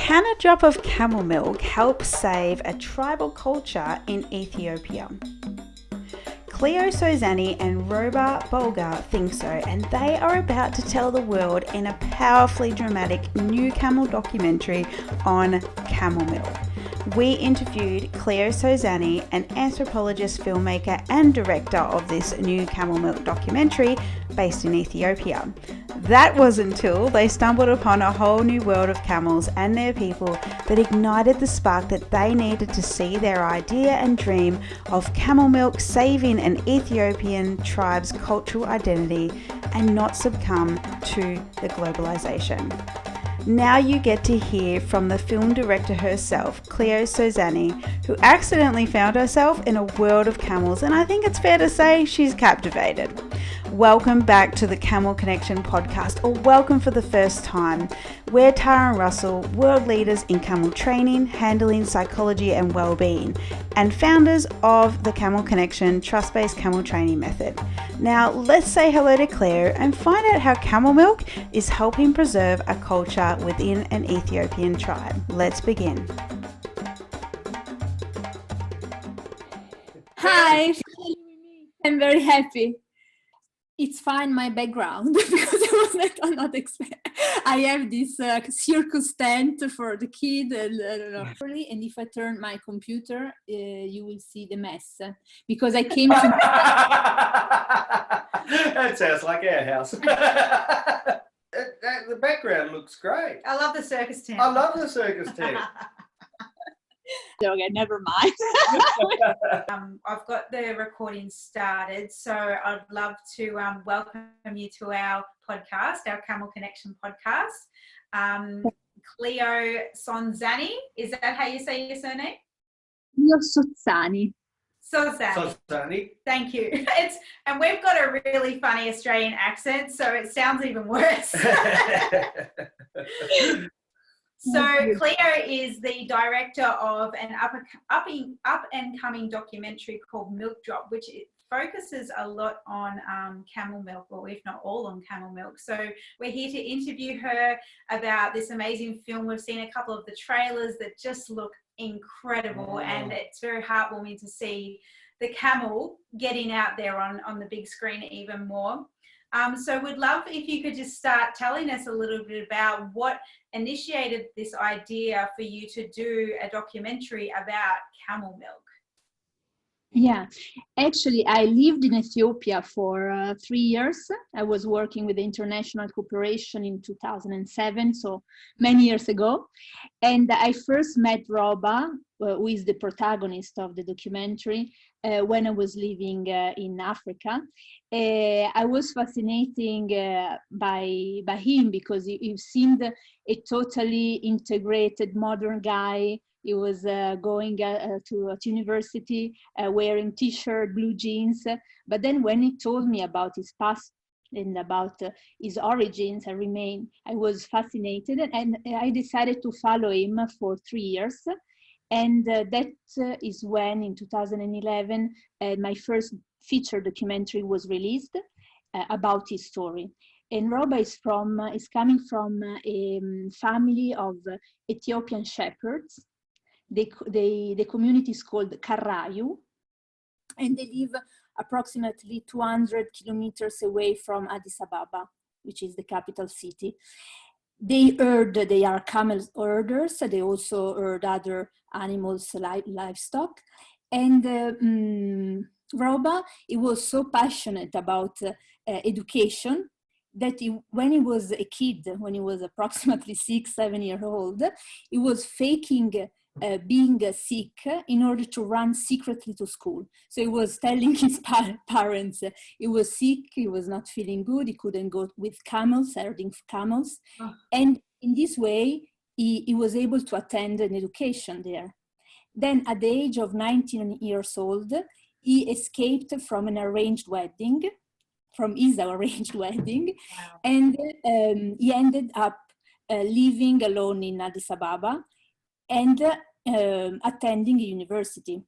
Can a drop of camel milk help save a tribal culture in Ethiopia? Clio Sozanni and Roba Bulga think so, and they are about to tell the world in a powerfully dramatic new camel documentary on camel milk. We interviewed Clio Sozanni, an anthropologist, filmmaker and director of this new camel milk documentary based in Ethiopia. That was until they stumbled upon a whole new world of camels and their people that ignited the spark that they needed to see their idea and dream of camel milk saving an Ethiopian tribe's cultural identity and not succumb to the globalization. Now you get to hear from the film director herself, Clio Sozanni, who accidentally found herself in a world of camels, and I think it's fair to say she's captivated. Welcome back to the Camel Connection podcast, or welcome for the first time. We're Tara and Russell, world leaders in camel training, handling, psychology and well-being, and founders of the Camel Connection trust-based camel training method. Now let's say hello to Claire and find out how camel milk is helping preserve a culture within an Ethiopian tribe. Let's begin. Hi, I'm very happy. It's fine, my background, because I was not expecting. I have this circus tent for the kid, and if I turn my computer, you will see the mess, because I came to... That sounds like our house. The background looks great. I love the circus tent. I love the circus tent. Okay, never mind. I've got the recording started, so I'd love to welcome you to our podcast, our Camel Connection podcast. Clio Sozanni, is that how you say your surname? Clio Sozanni. Sozanni. Thank you. And we've got a really funny Australian accent, so it sounds even worse. So Clio is the director of an up-and-coming documentary called Milk Drop, which focuses a lot on camel milk, or if not all on camel milk. So we're here to interview her about this amazing film. We've seen a couple of the trailers that just look incredible, and it's very heartwarming to see the camel getting out there on the big screen even more. So we'd love if you could just start telling us a little bit about what initiated this idea for you to do a documentary about camel milk. Yeah, actually, I lived in Ethiopia for 3 years. I was working with the International Cooperation in 2007, so many years ago. And I first met Roba, who is the protagonist of the documentary, when I was living in Africa. I was fascinated by him because he seemed a totally integrated modern guy. He was going to university, wearing t-shirt, blue jeans. But then when he told me about his past and about his origins, I was fascinated, and I decided to follow him for 3 years. And that is when, in 2011, my first feature documentary was released about his story. And Roba is coming from a family of Ethiopian shepherds. The community is called Karayu, and they live approximately 200 kilometers away from Addis Ababa, which is the capital city. They are camel herders. They also herd other animals, livestock. And Roba, he was so passionate about education that when he was a kid, when he was approximately 6-7 years old, he was faking being sick in order to run secretly to school. So he was telling his parents he was sick, he was not feeling good, he couldn't go with camels, herding camels. Oh. And in this way, he was able to attend an education there. Then at the age of 19 years old, he escaped from his arranged wedding. Wow. And he ended up living alone in Addis Ababa and attending a university.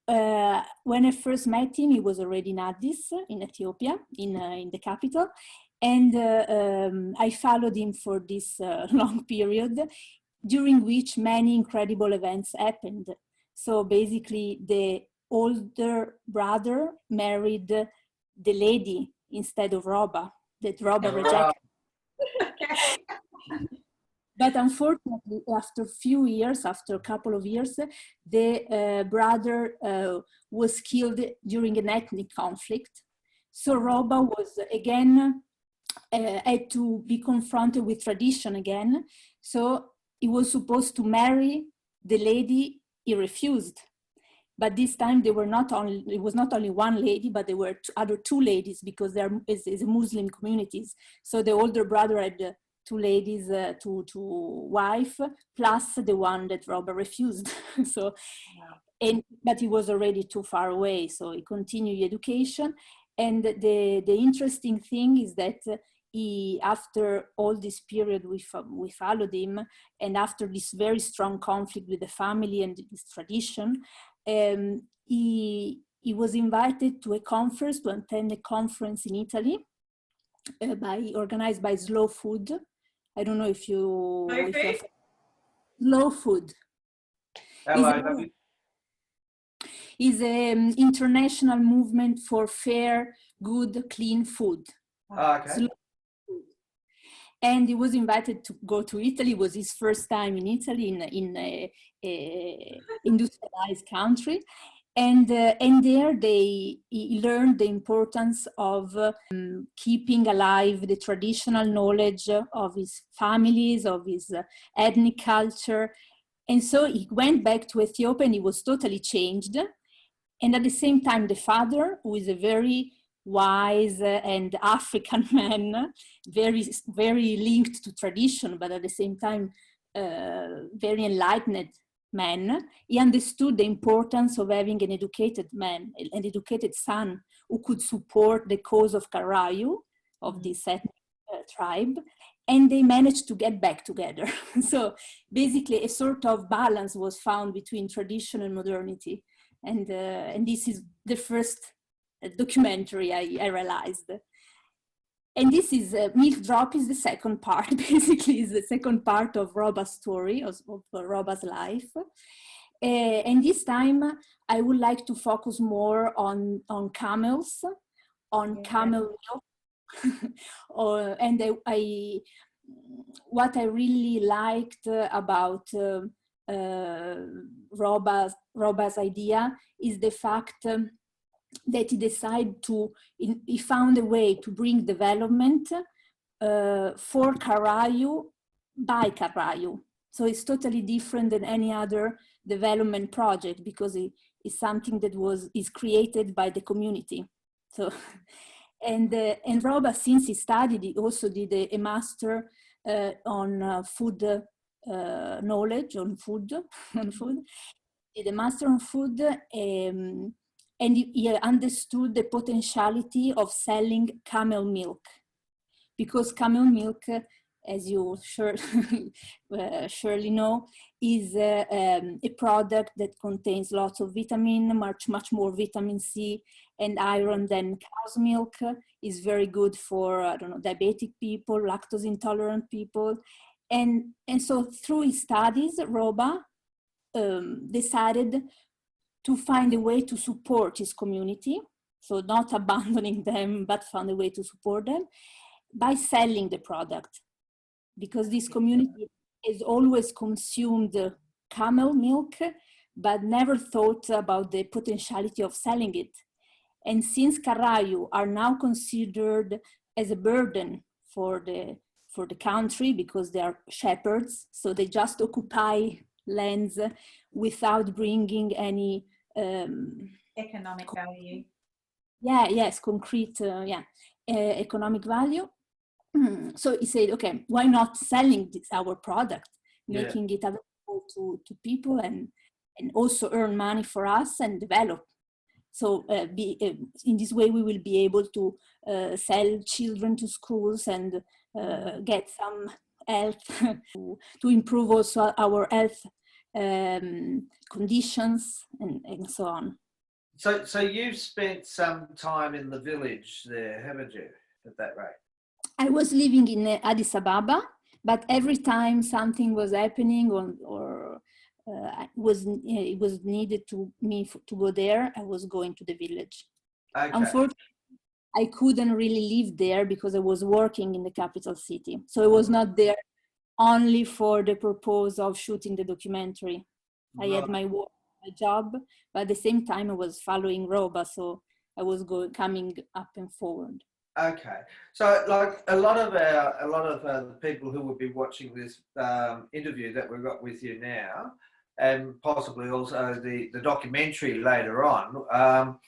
When I first met him, he was already in Addis, in Ethiopia, in the capital. And I followed him for this long period. during which many incredible events happened. So basically, the older brother married the lady instead of Roba, that Roba rejected. But unfortunately, after a few years, after a couple of years, the brother was killed during an ethnic conflict. So Roba was again, had to be confronted with tradition again. So he was supposed to marry the lady he refused. But this time it was not only one lady, but there were other two ladies, because there is a Muslim communities. So the older brother had two ladies to wife, plus the one that Robert refused. So, but he was already too far away, so he continued education. And the interesting thing is that he, after all this period we followed him, and after this very strong conflict with the family and this tradition, he was invited to a conference, to attend a conference in Italy, organized by Slow Food. I don't know if you... Slow Food. Is an international movement for fair, good, clean food. Okay. And he was invited to go to Italy. It was his first time in Italy, in a industrialized country. And there he learned the importance of keeping alive the traditional knowledge of his families, of his ethnic culture. And so he went back to Ethiopia and he was totally changed. And at the same time, the father, who is a very wise and African man, very, very linked to tradition, but at the same time, very enlightened man, he understood the importance of having an educated man, an educated son, who could support the cause of Karayu, of this ethnic tribe, and they managed to get back together. So basically a sort of balance was found between tradition and modernity. And this is the first documentary I realized. And this is, Milk Drop is the second part, basically is the second part of Roba's story, of Roba's life. And this time I would like to focus more on camels, on camel milk. And what I really liked about Roba's idea is the fact that he decided he found a way to bring development for Karayu by Karayu. So it's totally different than any other development project, because it's something that is created by the community. So, and Roba, since he studied, he also did a master on food knowledge, on food, did a master on food, and he understood the potentiality of selling camel milk, because camel milk, as you surely know, is a product that contains lots of vitamin, much more vitamin C and iron than cow's milk. Is very good for, I don't know, diabetic people, lactose intolerant people. And so through his studies, Roba decided to find a way to support his community. So not abandoning them, but found a way to support them by selling the product. Because this community has always consumed camel milk, but never thought about the potentiality of selling it. And since Karayu are now considered as a burden for the country, because they are shepherds, so they just occupy lands without bringing any economic value. Yes, concrete, economic value. So he said, okay, why not selling our product, making it available to people, and also earn money for us and develop. So in this way, we will be able to sell children to schools and get some health, to improve also our health conditions and so on. So you've spent some time in the village there, haven't you, at that rate? I was living in Addis Ababa, But every time something was happening or it was needed to me to go there, I was going to the village. Okay. Unfortunately, I couldn't really live there because I was working in the capital city. So I was not there only for the purpose of shooting the documentary. I had my work, my job, but at the same time I was following Roba, so I was coming up and forward. Okay, so like a lot of the people who will be watching this interview that we've got with you now, and possibly also the documentary later on,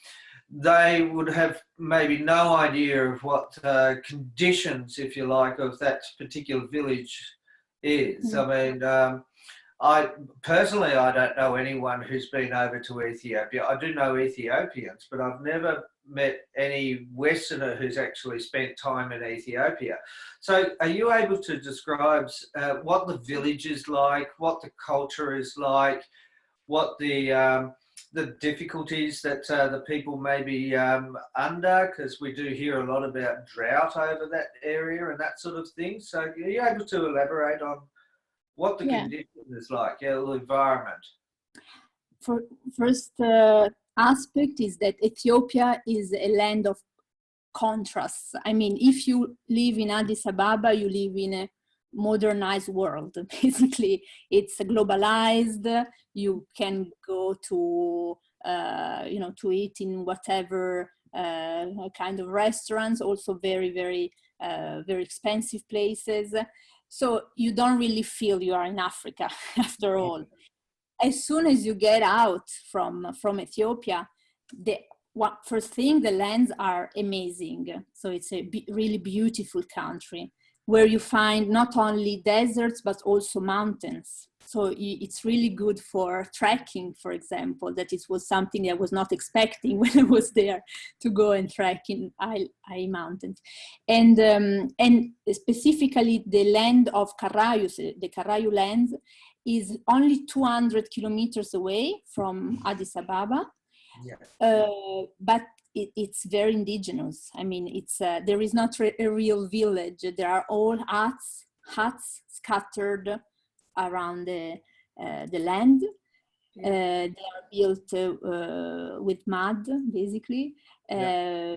they would have maybe no idea of what conditions, if you like, of that particular village is. Mm-hmm. I mean, I personally, I don't know anyone who's been over to Ethiopia. I do know Ethiopians, but I've never met any Westerner who's actually spent time in Ethiopia. So are you able to describe what the village is like, what the culture is like, what the difficulties that the people may be under, because we do hear a lot about drought over that area and that sort of thing. So are you able to elaborate on what the condition is like, the environment? First aspect is that Ethiopia is a land of contrasts. I mean, if you live in Addis Ababa, you live in a modernized world. Basically, it's globalized. You can go to, to eat in whatever kind of restaurants, also very, very, very expensive places. So you don't really feel you are in Africa after all. As soon as you get out from Ethiopia, first thing, the lands are amazing. So it's a really beautiful country where you find not only deserts, but also mountains. So it's really good for trekking, for example, that it was something I was not expecting when I was there to go and trek in high mountains. And specifically the land of Karayu, the Karayu land, is only 200 kilometers away from Addis Ababa, but it's very indigenous. I mean, there is not a real village. There are all huts scattered around the land. They are built with mud, basically, and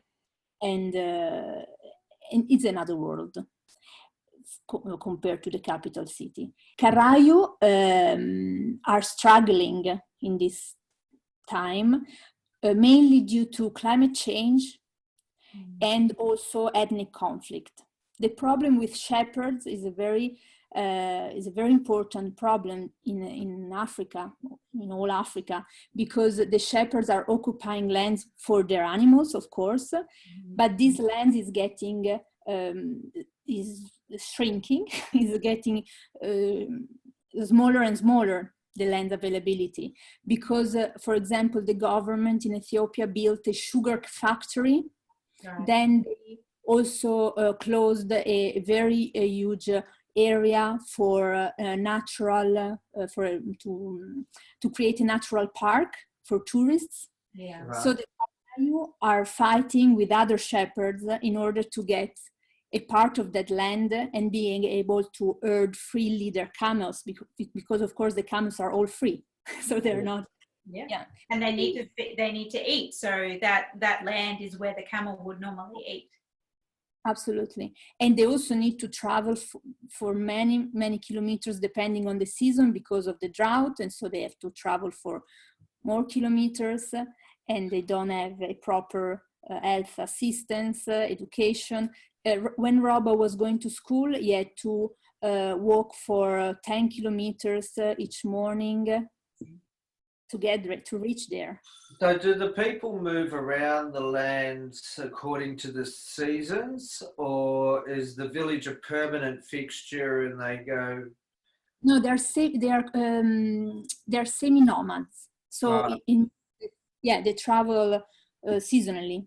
it's another world compared to the capital city. Karayu are struggling in this time, mainly due to climate change and also ethnic conflict. The problem with shepherds is a very important problem in Africa, in all Africa, because the shepherds are occupying lands for their animals, of course, but this land is getting is shrinking, is getting smaller and smaller, the land availability, because for example, the government in Ethiopia built a sugar factory. Right. Then they also closed a very huge area for natural to create a natural park for tourists. Yeah. Right. So the Karayu are fighting with other shepherds in order to get a part of that land and being able to herd freely their camels, because of course the camels are all free, so they're not. Yeah. And they need to eat, so that land is where the camel would normally eat. Absolutely. And they also need to travel for many kilometers depending on the season because of the drought, and so they have to travel for more kilometers, and they don't have a proper health assistance, education. When Roba was going to school, he had to walk for 10 kilometers each morning to reach there. So do the people move around the lands according to the seasons, or is the village a permanent fixture and they go? No, they're semi-nomads. So they travel seasonally.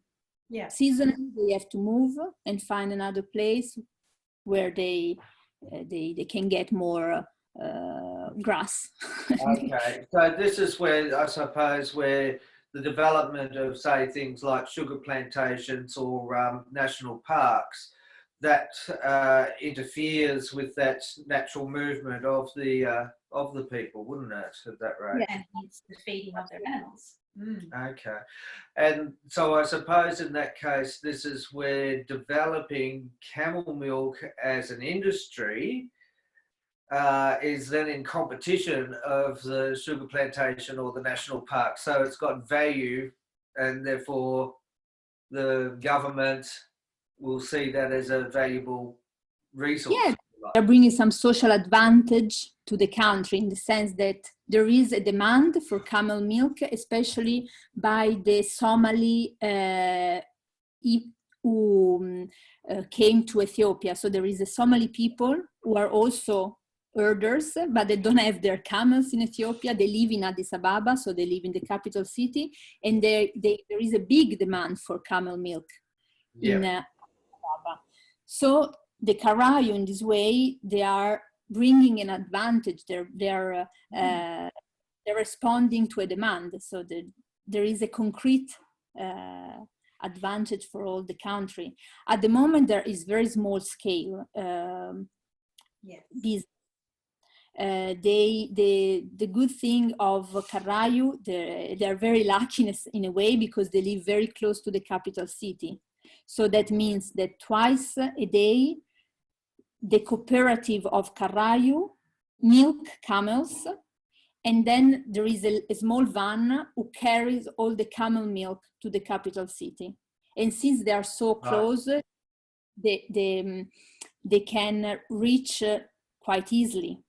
Yeah. Seasonally, they have to move and find another place where they can get more grass. Okay, so this is where I suppose where the development of, say, things like sugar plantations or national parks, that interferes with that natural movement of the people, wouldn't it, at that rate? And hence the feeding of their animals. Okay. And so I suppose in that case, this is where developing camel milk as an industry is then in competition of the sugar plantation or the national park. So it's got value, and therefore the government will see that as a valuable resource. Yeah, they're bringing some social advantage to the country in the sense that there is a demand for camel milk, especially by the Somali who came to Ethiopia. So there is a Somali people who are also herders, but they don't have their camels in Ethiopia. They live in Addis Ababa, so they live in the capital city, and there is a big demand for camel milk in Addis Ababa. So the Karayu, in this way, they are bringing an advantage. They're responding to a demand. So there is a concrete advantage for all the country. At the moment, there is very small scale business. The good thing of Karayu, they're very lucky in a way because they live very close to the capital city. So that means that twice a day, the cooperative of Karayu milk camels, and then there is a small van who carries all the camel milk to the capital city. And since they are so close, they can reach quite easily.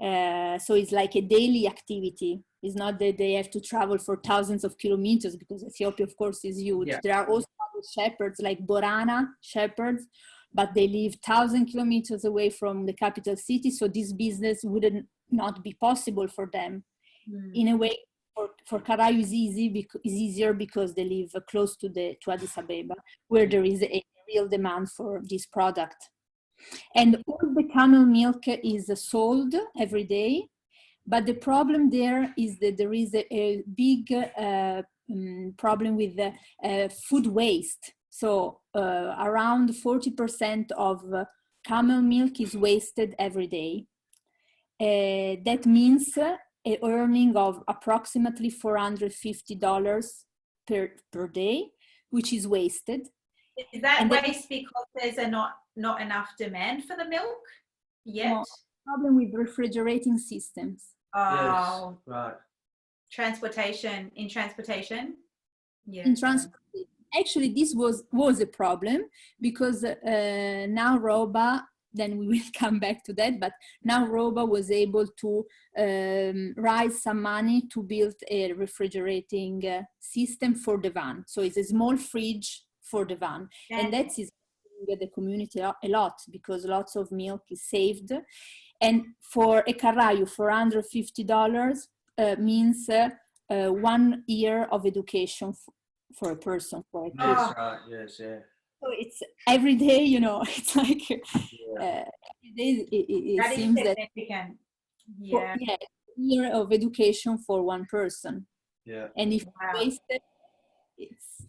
So it's like a daily activity. It's not that they have to travel for thousands of kilometers because Ethiopia, of course, is huge. Yeah. There are also shepherds like Borana shepherds, but they live 1,000 kilometers away from the capital city. So this business would not be possible for them. In a way, for Karayu is easier because they live close to Addis Ababa, where there is a real demand for this product. And all the camel milk is sold every day, but the problem there is that there is a big problem with food waste. So around 40% of camel milk is wasted every day. That means an earning of approximately $450 per day, which is wasted. Is that waste because there's not enough demand for the milk yet? No, problem with refrigerating systems. Oh, yes, right. Transportation. Yeah. In transportation. Actually, this was a problem because now Roba, then we will come back to that, but now Roba was able to raise some money to build a refrigerating system for the van. So it's a small fridge for the van. And that is helping the community a lot because lots of milk is saved. And for a Karayu, $450 means 1 year of education for a person, for a kid. Yes, right, yes, yeah. So it's every day, it's like every day it seems that yeah. A year of education for one person. Yeah. And if wasted, it's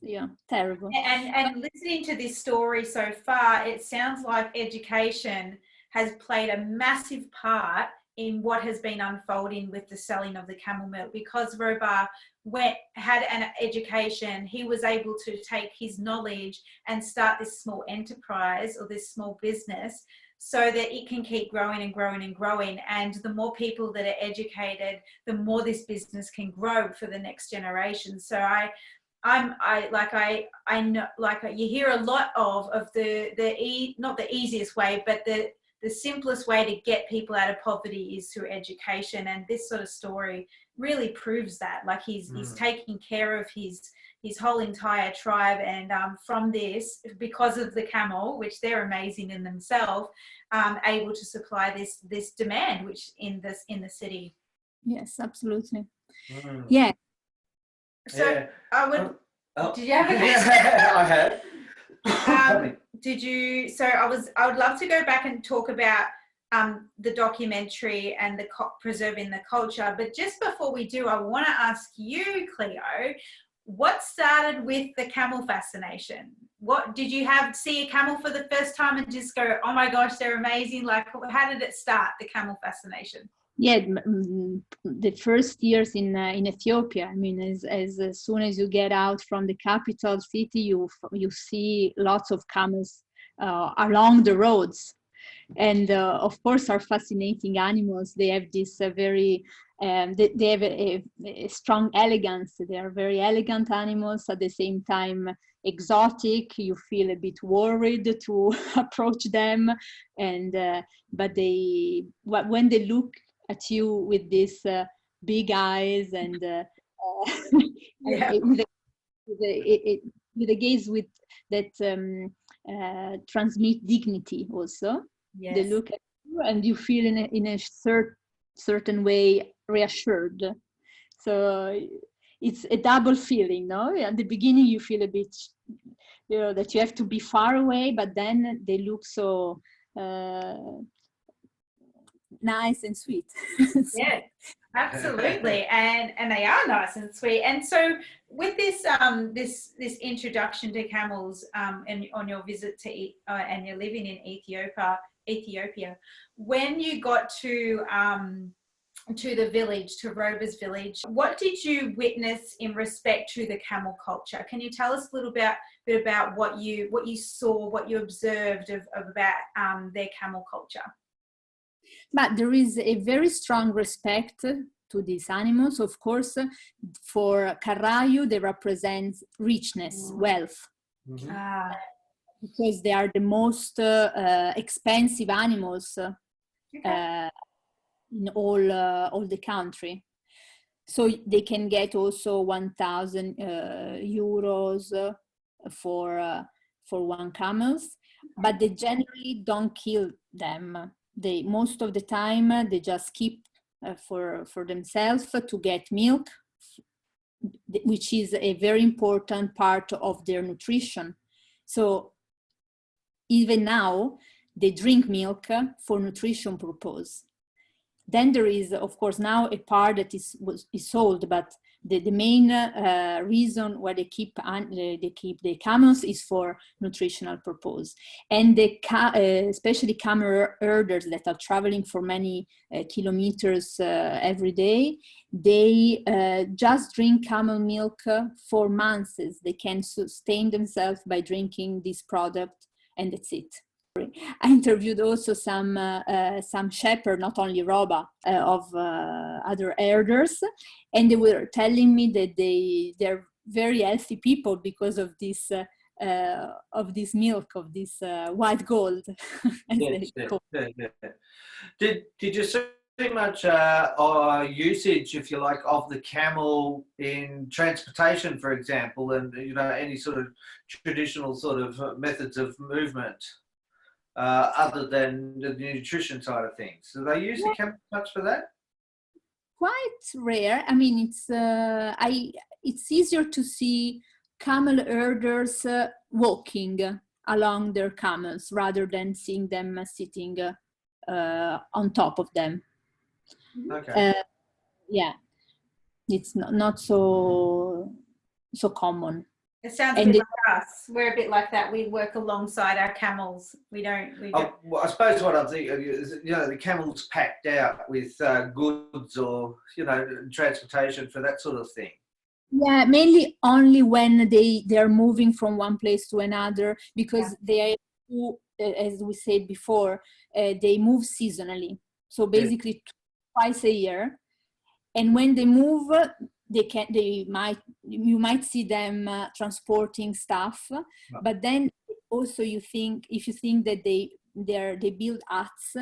terrible. And listening to this story so far, it sounds like education has played a massive part in what has been unfolding with the selling of the camel milk, because Roba had an education. He was able to take his knowledge and start this small enterprise or this small business so that it can keep growing and growing and growing. And the more people that are educated, the more this business can grow for the next generation. So I know, like you hear a lot of not the easiest way, but the simplest way to get people out of poverty is through education. And this sort of story really proves that. Like he's taking care of his whole entire tribe, and from this, because of the camel, which they're amazing in themselves, able to supply this demand, which in the city. Yes, absolutely. Yeah. So I would. Did you have a question? I had. Did you? So I would love to go back and talk about the documentary and preserving the culture. But just before we do, I want to ask you, Clio, what started with the camel fascination? What did you see a camel for the first time and just go, oh my gosh, they're amazing? Like, how did it start, the camel fascination? Yeah, the first years in Ethiopia, I mean, as soon as you get out from the capital city, you see lots of camels along the roads. And of course, are fascinating animals. They have this they have a strong elegance. They are very elegant animals, at the same time exotic. You feel a bit worried to approach them, and but when they look at you with these big eyes and Yeah. with a gaze that transmit dignity also. Yes. They look at you and you feel in a certain way reassured. So it's a double feeling, no? At the beginning you feel a bit, that you have to be far away, but then they look so nice and sweet. Yeah, absolutely, and they are nice and sweet. And so, with this this introduction to camels, and on your visit to and you're living in Ethiopia, when you got to the village, to Roba's village, what did you witness in respect to the camel culture? Can you tell us a little bit about what you saw, what you observed about their camel culture? But there is a very strong respect to these animals. Of course, for Karayu, they represent richness, wealth, because they are the most expensive animals in all the country. So they can get also 1,000 euros for one camels, but they generally don't kill them. They most of the time they just keep for themselves to get milk, which is a very important part of their nutrition. So even now they drink milk for nutrition purpose. Then there is, of course, now a part that is sold, but the main reason why they keep the camels is for nutritional purpose. And especially camel herders that are traveling for many kilometers every day, they just drink camel milk for months. They can sustain themselves by drinking this product, and that's it. I interviewed also some shepherd, not only Roba, of other herders, and they were telling me that they're very healthy people because of this milk, of this white gold. Yes, yeah. Did you see much usage, if you like, of the camel in transportation, for example, and any sort of traditional sort of methods of movement? Other than the nutrition side of things, do they use the camel much for that? Quite rare. I mean, it's easier to see camel herders walking along their camels rather than seeing them sitting on top of them. Okay. Yeah, it's not so common. It sounds a bit like us. We're a bit like that. We work alongside our camels. We don't. Well, I suppose what I'm thinking is, the camel's packed out with goods or, transportation for that sort of thing. Yeah, mainly only when they are moving from one place to another, because they are, as we said before, they move seasonally. So basically twice a year. And when they move, you might see them transporting stuff, but then also if you think that they build huts,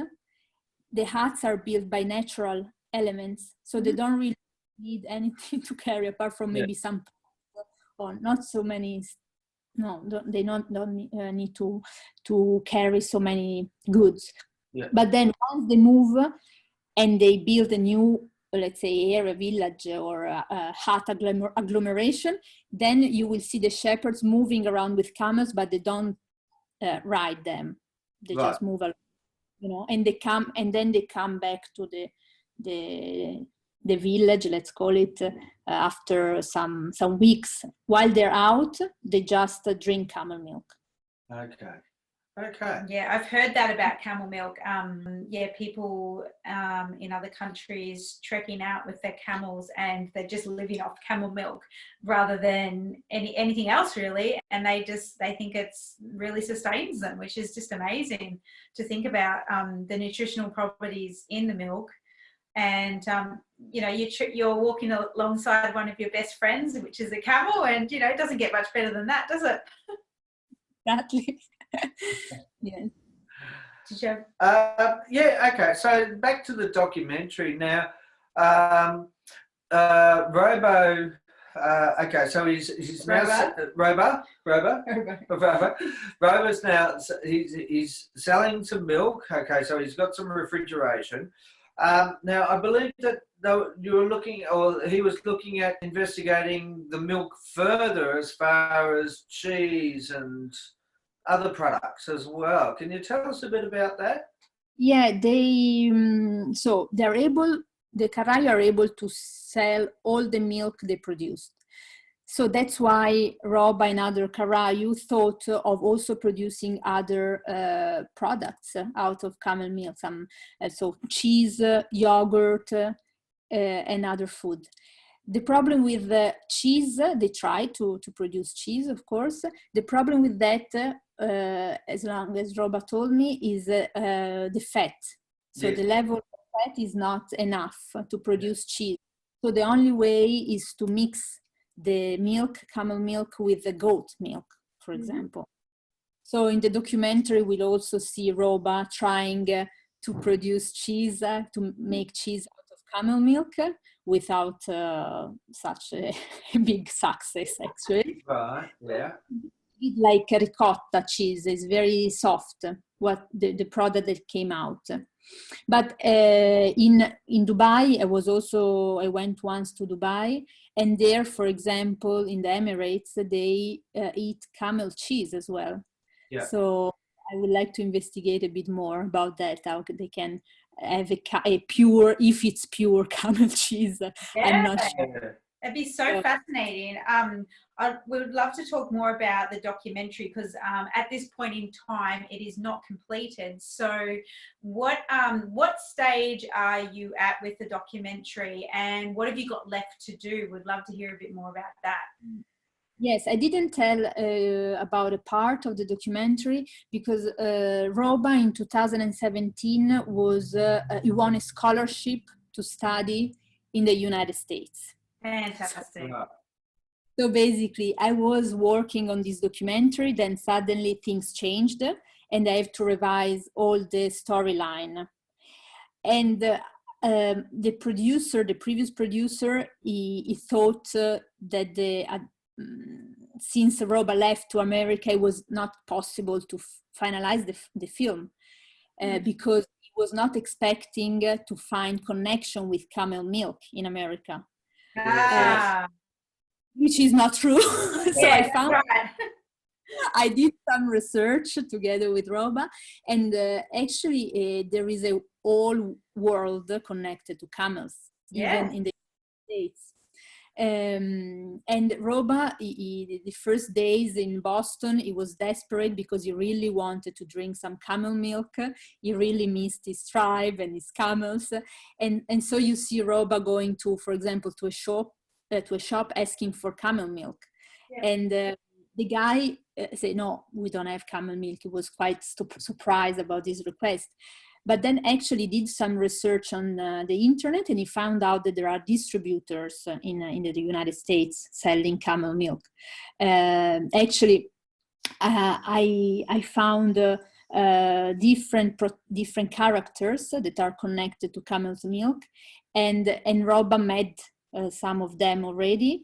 the huts are built by natural elements, so they don't really need anything to carry apart from maybe some, or not so many. No, they don't need to carry so many goods. Yeah. But then once they move and they build a new, let's say, area, village, or a hut agglomeration, then you will see the shepherds moving around with camels, but they don't ride them. They just move along, and then they come back to the the village, let's call it, after some weeks. While they're out, they just drink camel milk. Okay. Okay. Yeah, I've heard that about camel milk. Yeah, people in other countries trekking out with their camels, and they're just living off camel milk rather than anything else really. And they think it's really sustains them, which is just amazing to think about, the nutritional properties in the milk. And you know, you're walking alongside one of your best friends, which is a camel, and you know, it doesn't get much better than that, does it? Exactly. Yes. Did you yeah, okay. So back to the documentary now. Robo, okay, so he's now Robo's now, he's selling some milk. Okay, so he's got some refrigeration. Now I believe that you were looking, or he was looking at investigating the milk further as far as cheese and other products as well. Can you tell us a bit about that? Yeah, so the Karayu are able to sell all the milk they produced. So that's why Roba and other Karayu thought of also producing other products out of camel milk, so cheese, yogurt, and other food. The problem with the cheese, they tried to produce cheese, of course. The problem with that, as long as Roba told me, is the fat. So Yes. the level of fat is not enough to produce cheese. So the only way is to mix the milk, camel milk, with the goat milk, for example. So in the documentary, we'll also see Roba trying to produce cheese, to make cheese out of camel milk without such a big success, actually. Right, yeah. Like ricotta cheese is very soft, what the product that came out. But in Dubai, I went once to Dubai, and there, for example, in the Emirates, they eat camel cheese as well. Yeah. So I would like to investigate a bit more about that, how they can have a pure, if it's pure camel cheese. I'm not sure. It'd be so fascinating. I would love to talk more about the documentary, because at this point in time, it is not completed. So what stage are you at with the documentary, and what have you got left to do? Would love to hear a bit more about that. Yes, I didn't tell about a part of the documentary because Roba in 2017 he won a scholarship to study in the United States. Fantastic. So basically, I was working on this documentary, then suddenly things changed and I have to revise all the storyline. And the previous producer, he thought that since Roba left to America, it was not possible to finalize the film because he was not expecting to find connection with camel milk in America. Which is not true. So yeah, I did some research together with Roba, and actually there is a whole world connected to camels, even in the States. And Roba, the first days in Boston, he was desperate because he really wanted to drink some camel milk. He really missed his tribe and his camels. And so you see Roba going to, for example, to a shop asking for camel milk. And the guy said, no, we don't have camel milk. He was quite surprised about this request. But then actually did some research on the internet, and he found out that there are distributors in the United States selling camel milk. Actually, I found different characters that are connected to camel's milk, and Roba met some of them already,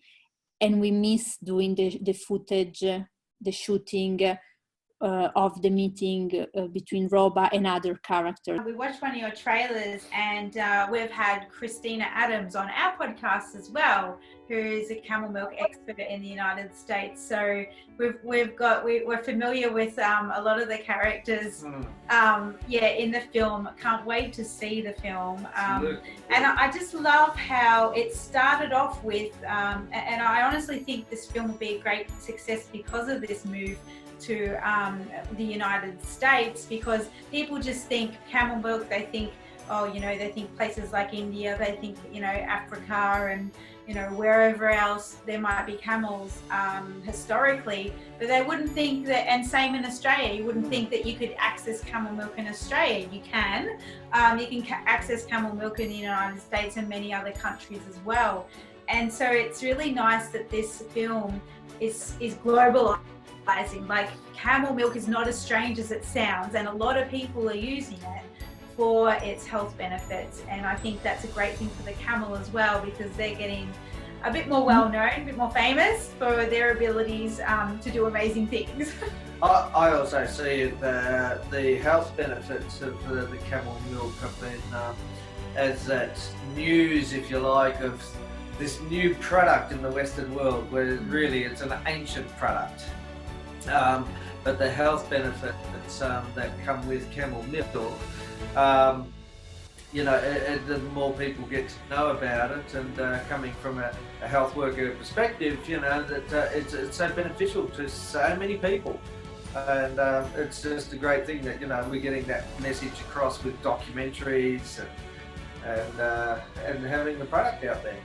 and we missed doing the footage, the shooting of the meeting between Roba and other characters. We watched one of your trailers, and we've had Christina Adams on our podcast as well, who is a camel milk expert in the United States. So we're familiar with a lot of the characters in the film. Can't wait to see the film. And I just love how it started off with, and I honestly think this film will be a great success because of this move to the United States, because people just think camel milk, they think, oh, you know, they think places like India, they think, you know, Africa and, you know, wherever else there might be camels historically, but they wouldn't think that, and same in Australia, you wouldn't think that you could access camel milk in Australia. You can access camel milk in the United States and many other countries as well. And so it's really nice that this film is global. Like, camel milk is not as strange as it sounds, and a lot of people are using it for its health benefits, and I think that's a great thing for the camel as well, because they're getting a bit more well known, a bit more famous for their abilities to do amazing things. I also see the health benefits of the camel milk have been as that news, if you like, of this new product in the Western world, where really it's an ancient product. But the health benefits that come with camel milk, you know, the more people get to know about it, and coming from a health worker perspective, you know, that it's so beneficial to so many people. And it's just a great thing that, you know, we're getting that message across with documentaries and having the product out there.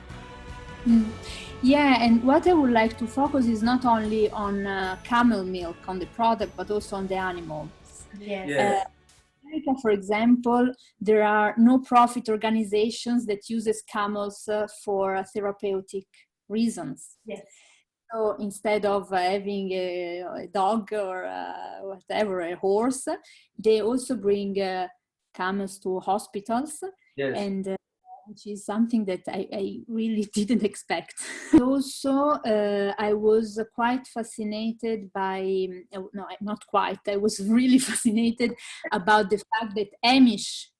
Yeah, and what I would like to focus is not only on camel milk, on the product, but also on the animals. Yes. Yeah. In America, for example, there are no-profit organizations that uses camels for therapeutic reasons. Yes. So instead of having a dog or whatever, a horse, they also bring camels to hospitals. Yes. And which is something that I really didn't expect. Also, I was quite fascinated by, no, not quite, I was really fascinated about the fact that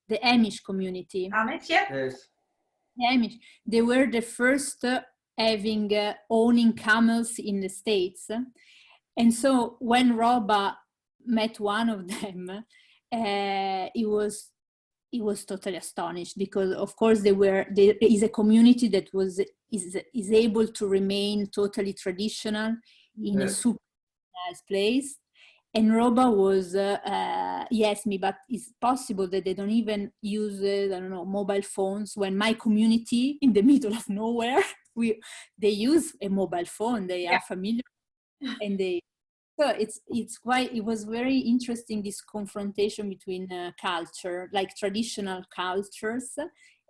the Amish community, Amish, yeah. Yes. the Amish, they were the first owning camels in the States. And so when Roba met one of them, he was totally astonished, because of course there is a community that is able to remain totally traditional in a super nice place. And Roba was, he asked me, but it's possible that they don't even use, I don't know, mobile phones, when my community in the middle of nowhere, they use a mobile phone, they are familiar, and so it was very interesting, this confrontation between culture, like traditional cultures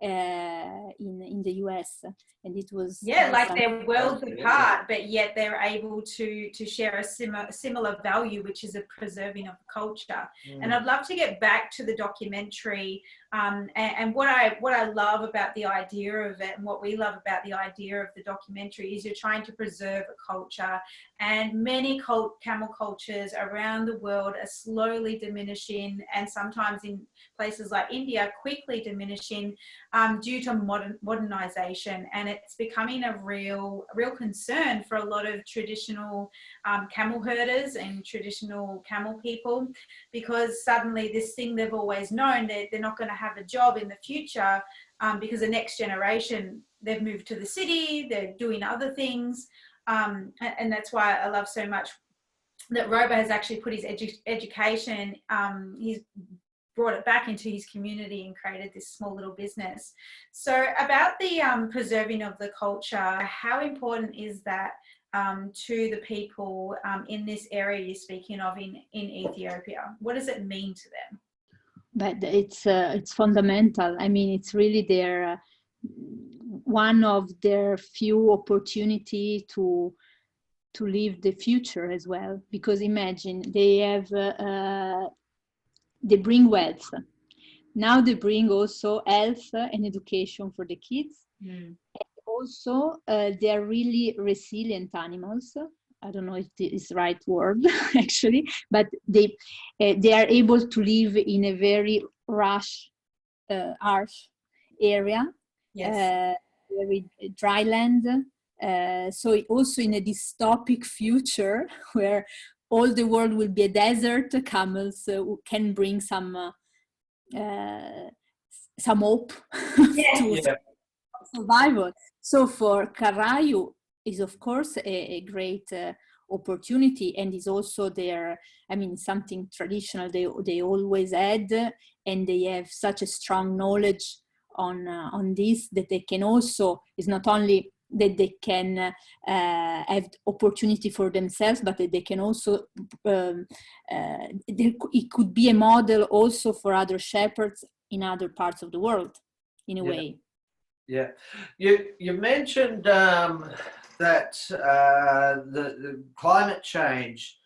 in the US, and it was like they're worlds apart, but yet they're able to share a similar value, which is a preserving of culture. And I'd love to get back to the documentary, and what I love about the idea of it, and what we love about the idea of the documentary, is you're trying to preserve a culture, and many camel cultures around the world are slowly diminishing, and sometimes in places like India quickly diminishing due to modernization, and it's becoming a real concern for a lot of traditional camel herders and traditional camel people, because suddenly this thing they've always known, they're not going to have a job in the future, because the next generation, they've moved to the city, they're doing other things, and that's why I love so much that Roba has actually put his education, he's brought it back into his community and created this small little business. So about the preserving of the culture, how important is that to the people in this area you're speaking of in Ethiopia? What does it mean to them? But it's fundamental. I mean, it's really one of their few opportunity to live the future as well, because imagine they bring wealth. Now they bring also health and education for the kids. And also, they are really resilient animals. I don't know if it is the right word actually, but they are able to live in a very harsh area, Yes. very dry land. So also in a dystopic future where all the world will be a desert, camels can bring some hope Yes. to survival. So for Karayu is of course a great opportunity, and is also their, I mean, something traditional they always had, and they have such a strong knowledge on this that they can also, is not only that they can have opportunity for themselves, but that they can also it could be a model also for other shepherds in other parts of the world in a way. Yeah, you mentioned that the climate change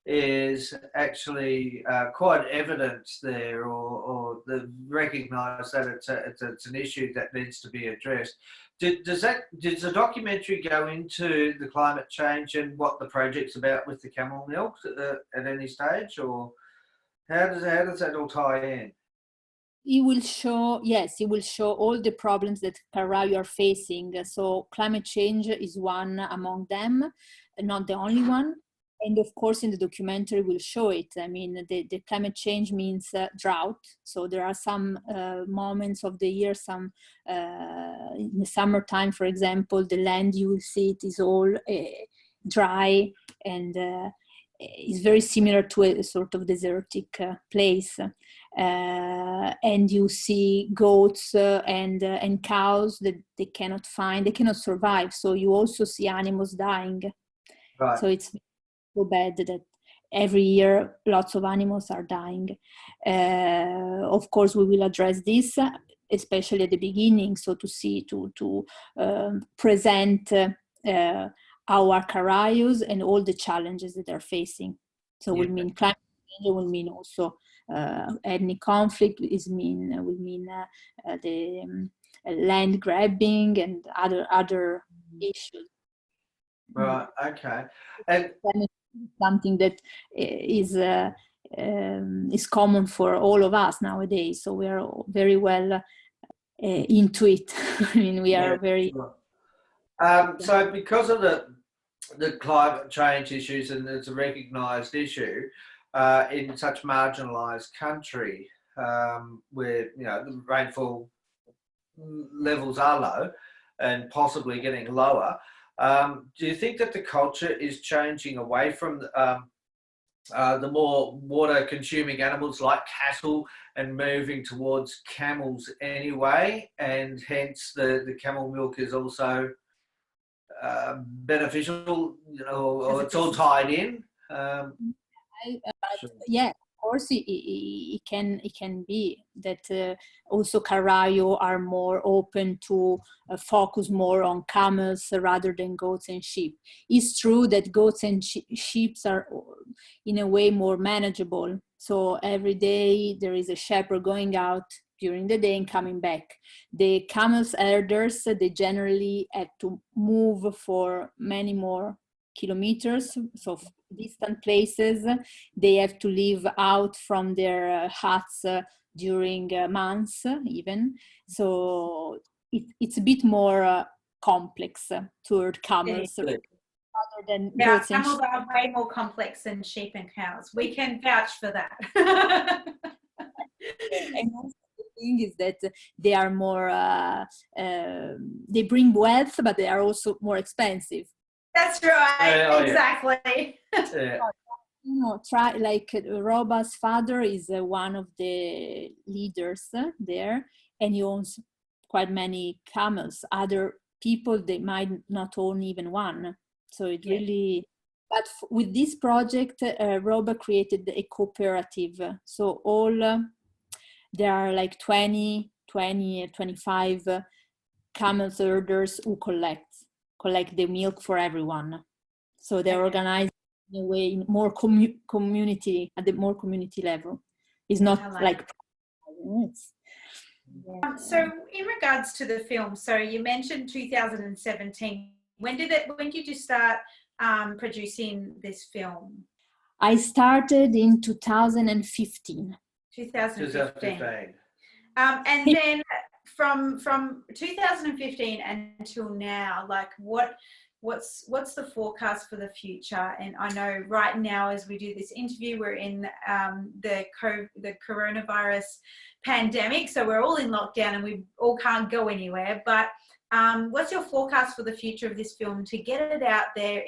is actually quite evident there, or recognise that it's an issue that needs to be addressed. Does the documentary go into the climate change and what the project's about with the camel milk at any stage, or how does that all tie in? It will show, yes, it will show all the problems that Karayu are facing. So climate change is one among them, not the only one. And of course, in the documentary, we'll show it. I mean, the climate change means drought. So there are some moments of the year, some in the summertime, for example, the land you will see it is all dry, and is very similar to a sort of desertic place. And you see goats and cows that they cannot survive. So you also see animals dying. Right. So it's so bad that every year lots of animals are dying. Of course, we will address this, especially at the beginning. So to present our Karayus and all the challenges that they're facing. So will mean climate change, will mean also ethnic conflict, will mean the land grabbing and other issues. Right. Okay. And something that is common for all of us nowadays. So we are very well into it. I mean, we are very. Sure. So because of the climate change issues, and it's a recognised issue in such marginalised country where the rainfall levels are low and possibly getting lower, do you think that the culture is changing away from the more water-consuming animals like cattle and moving towards camels anyway, and hence the camel milk is also beneficial, or it's all tied in? Yeah, of course it can be that also Karayu are more open to focus more on camels rather than goats and sheep. It's true that goats and sheep are in a way more manageable. So every day there is a shepherd going out during the day and coming back. The camels herders, they generally have to move for many more kilometers, so distant places. They have to live out from their huts during months even. So it's a bit more complex to herd camels rather than goats and camels are way more complex than sheep and cows. We can vouch for that. And also the thing is that they are more, they bring wealth, but they are also more expensive. That's right, exactly. Try like Roba's father is one of the leaders there, and he owns quite many camels. Other people, they might not own even one. So it really, but with this project, Roba created a cooperative. So all, there are like 20, 25 camel herders who collect the milk for everyone. So they're organized in a way more community, at the more community level. It's not like so in regards to the film, so you mentioned 2017. When did you start producing this film? I started in 2015. 2015. And then from 2015 until now, like what's the forecast for the future? And I know right now, as we do this interview, we're in the coronavirus pandemic, so we're all in lockdown and we all can't go anywhere. But what's your forecast for the future of this film to get it out there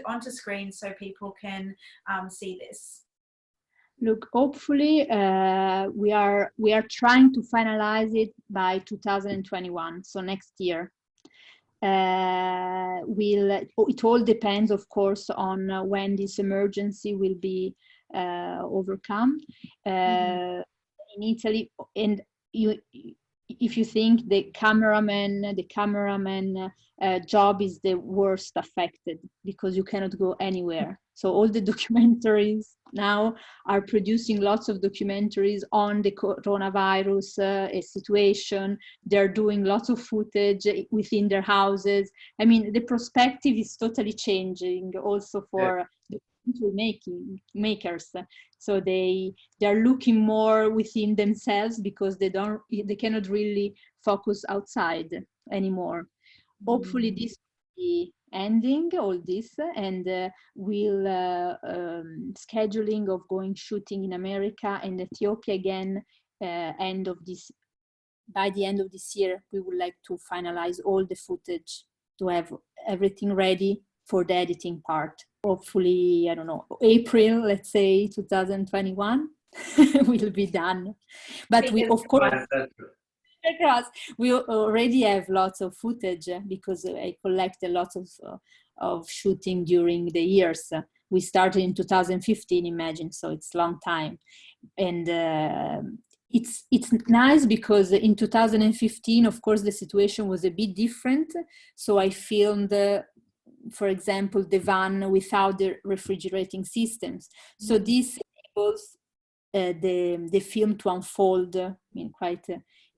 onto screen so people can see this? Look, hopefully we are trying to finalize it by 2021, so next year. It all depends, of course, on when this emergency will be overcome. In Italy, and if you think the cameraman job is the worst affected, because you cannot go anywhere. So all the documentaries now are producing lots of documentaries on the coronavirus situation. They're doing lots of footage within their houses. I mean, the perspective is totally changing also for the makers. So they're looking more within themselves, because they cannot really focus outside anymore. Hopefully this will be ending all this, and we'll scheduling of going shooting in America and Ethiopia again by the end of this year. We would like to finalize all the footage to have everything ready for the editing part. Hopefully, I don't know, April, let's say 2021 will be done. But we, of course, we already have lots of footage because I collected lots of shooting during the years. We started in 2015, imagine, so it's a long time. And it's nice because in 2015, of course, the situation was a bit different. So I filmed, for example, the van without the refrigerating systems. So this enables the film to unfold, I mean, quite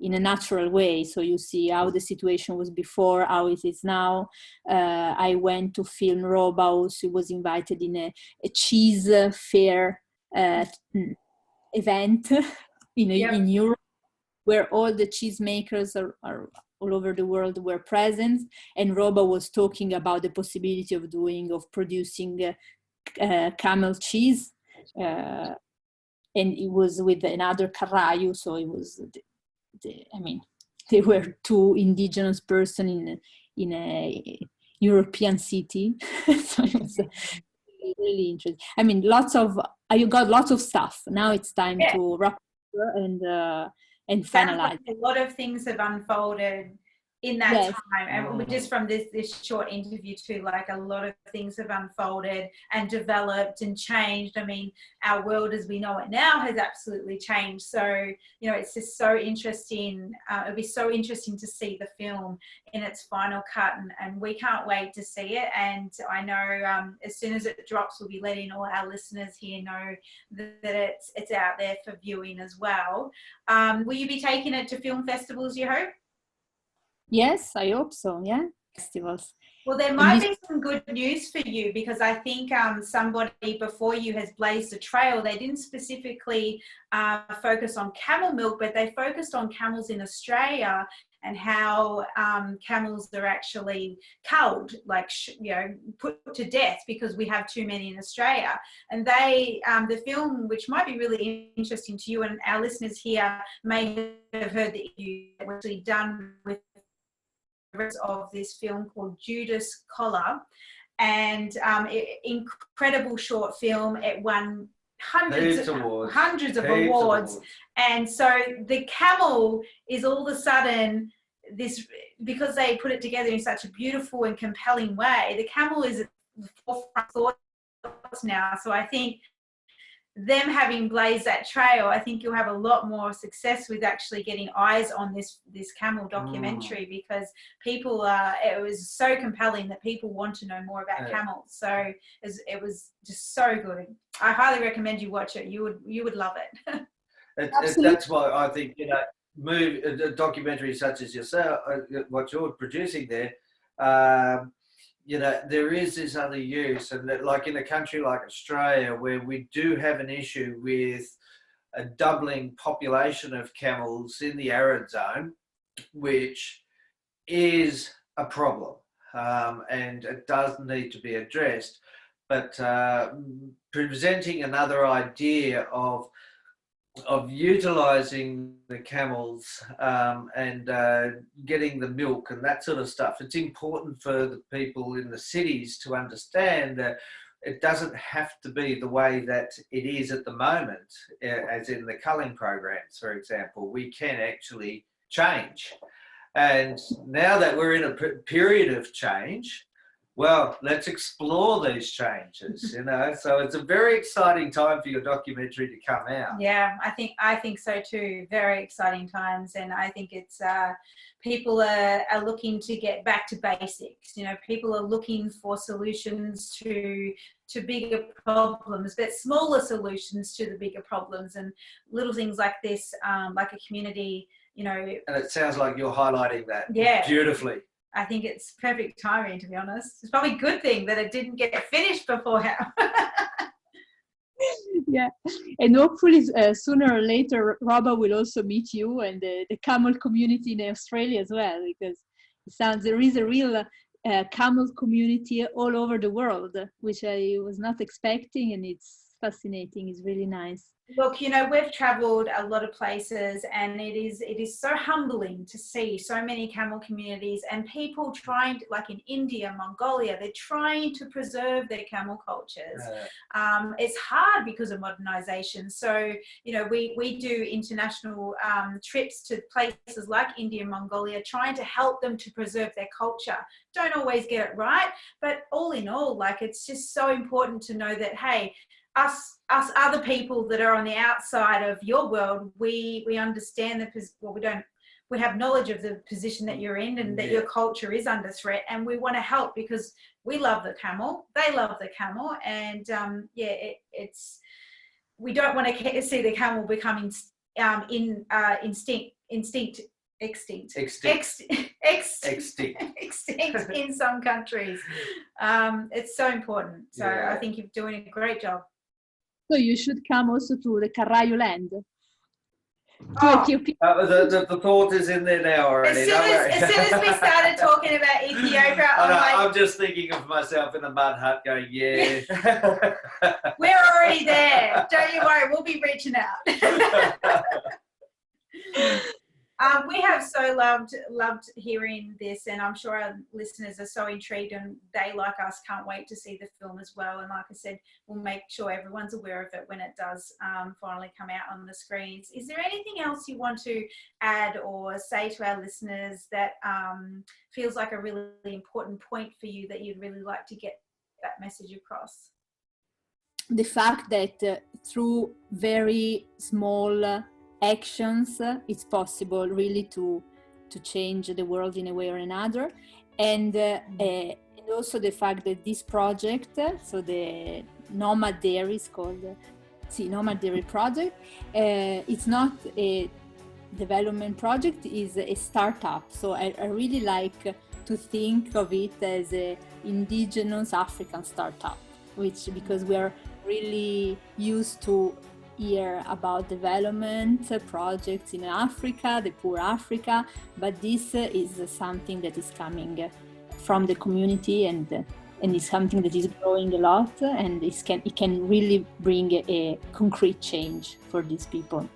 in a natural way. So you see how the situation was before, how it is now. I went to film Roba, also was invited in a cheese fair event in Europe, where all the cheese makers are all over the world were present, and Roba was talking about the possibility of producing camel cheese, and it was with another Karayu, so it was I mean, they were two indigenous person in a European city. So it was really interesting. I mean, you got lots of stuff. Now it's time to wrap up and finalize. Like a lot of things have unfolded in that time, and just from this short interview too, like a lot of things have unfolded and developed and changed. I mean, our world as we know it now has absolutely changed. So, you know, it's just so interesting. It'll be so interesting to see the film in its final cut, and we can't wait to see it. And I know as soon as it drops, we'll be letting all our listeners here know that it's out there for viewing as well. Will you be taking it to film festivals, you hope? Yes, I hope so. Yeah, festivals. Well, there might be some good news for you, because I think somebody before you has blazed a trail. They didn't specifically focus on camel milk, but they focused on camels in Australia and how camels are actually culled, like, put to death because we have too many in Australia. And they, the film, which might be really interesting to you and our listeners here, may have heard that you were actually done with of this film called Judas Collar, and incredible short film. It won hundreds of awards. And so the camel is all of a sudden this, because they put it together in such a beautiful and compelling way, the camel is at the forefront thoughts now. So I think them having blazed that trail, I think you'll have a lot more success with actually getting eyes on this camel documentary, because people it was so compelling that people want to know more about camels. So it was just so good. I highly recommend you watch it. You would love it. That's why I think, you know, documentaries such as yourself, what you're producing there, there is this other use, and that, like in a country like Australia, where we do have an issue with a doubling population of camels in the arid zone, which is a problem, and it does need to be addressed. But presenting another idea of utilising the camels and getting the milk and that sort of stuff, it's important for the people in the cities to understand that it doesn't have to be the way that it is at the moment, as in the culling programs, for example. We can actually change. And now that we're in a period of change, well, let's explore these changes, So it's a very exciting time for your documentary to come out. Yeah, I think so too. Very exciting times, and I think it's people are looking to get back to basics. People are looking for solutions to bigger problems, but smaller solutions to the bigger problems, and little things like this, like a community. And it sounds like you're highlighting that beautifully. I think it's perfect timing, to be honest. It's probably a good thing that it didn't get finished beforehand. Yeah, and hopefully sooner or later, Roba will also meet you and the camel community in Australia as well, because it sounds there is a real camel community all over the world, which I was not expecting, and it's fascinating. It's really nice. Look, we've travelled a lot of places, and it is so humbling to see so many camel communities and people trying, like in India, Mongolia, they're trying to preserve their camel cultures. It's hard because of modernisation. So, we do international trips to places like India and Mongolia, trying to help them to preserve their culture. Don't always get it right, but all in all, like, it's just so important to know that, hey, us other people that are on the outside of your world, we understand we have knowledge of the position that you're in, and that your culture is under threat, and we want to help because we love the camel, they love the camel, and we don't want to see the camel becoming extinct in some countries. It's so important. So I think you're doing a great job. So you should come also to the Karayu land. Ethiopia. The thought is in there now already. As soon as we started talking about Ethiopia, I'm just thinking of myself in the mud hut going, yeah. We're already there. Don't you worry, we'll be reaching out. We have so loved hearing this, and I'm sure our listeners are so intrigued, and they, like us, can't wait to see the film as well. And like I said, we'll make sure everyone's aware of it when it does finally come out on the screens. Is there anything else you want to add or say to our listeners that feels like a really important point for you that you'd really like to get that message across? The fact that through very small actions, it's possible really to change the world in a way or another, and also the fact that this project, so the Nomad Dairy is called Nomad Dairy Project, it's not a development project, is a startup. So I really like to think of it as a indigenous African startup, because we are really used to hear about development projects in Africa, the poor Africa, but this is something that is coming from the community, and is something that is growing a lot, and it can really bring a concrete change for these people.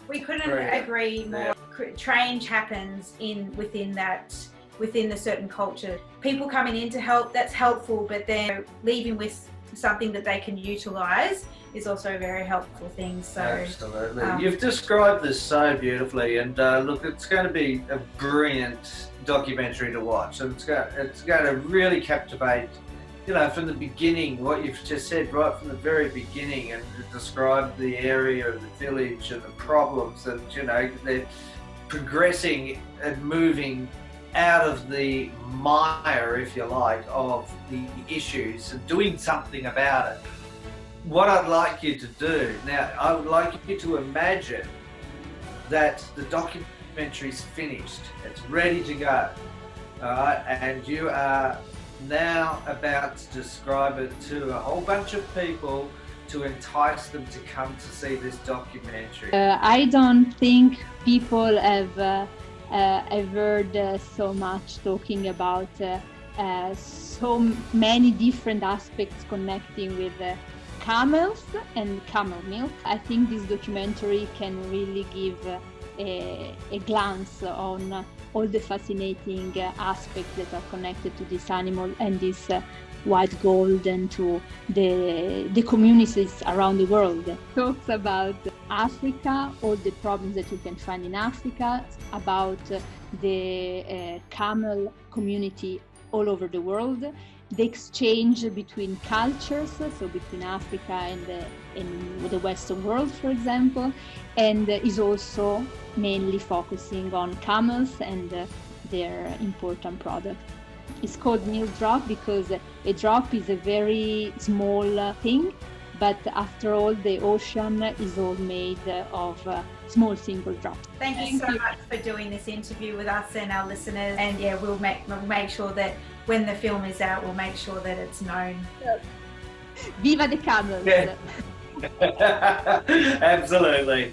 We couldn't agree more. Change happens within the certain culture. People coming in to help, that's helpful, but they're leaving with something that they can utilize is also a very helpful thing. So absolutely, you've described this so beautifully, and look, it's going to be a brilliant documentary to watch, and it's going to really captivate, from the beginning, what you've just said, right from the very beginning, and describe the area and the village and the problems, and they're progressing and moving out of the mire, if you like, of the issues and doing something about it. What I'd like you to do now, I would like you to imagine that the documentary's finished, it's ready to go, all right, and you are now about to describe it to a whole bunch of people to entice them to come to see this documentary? I don't think people have heard so much talking about so many different aspects connecting with camels and camel milk. I think this documentary can really give a glance on all the fascinating aspects that are connected to this animal and this white gold, and to the communities around the world. It talks about Africa, all the problems that you can find in Africa, about the camel community all over the world, the exchange between cultures, so between Africa and the Western world, for example, and is also mainly focusing on camels and their important product. It's called milk drop because a drop is a very small thing, but after all, the ocean is all made of small single drops. Thank you so much for doing this interview with us and our listeners. And yeah, we'll make sure that when the film is out, we'll make sure that it's known. Viva the camels! Yeah. Absolutely.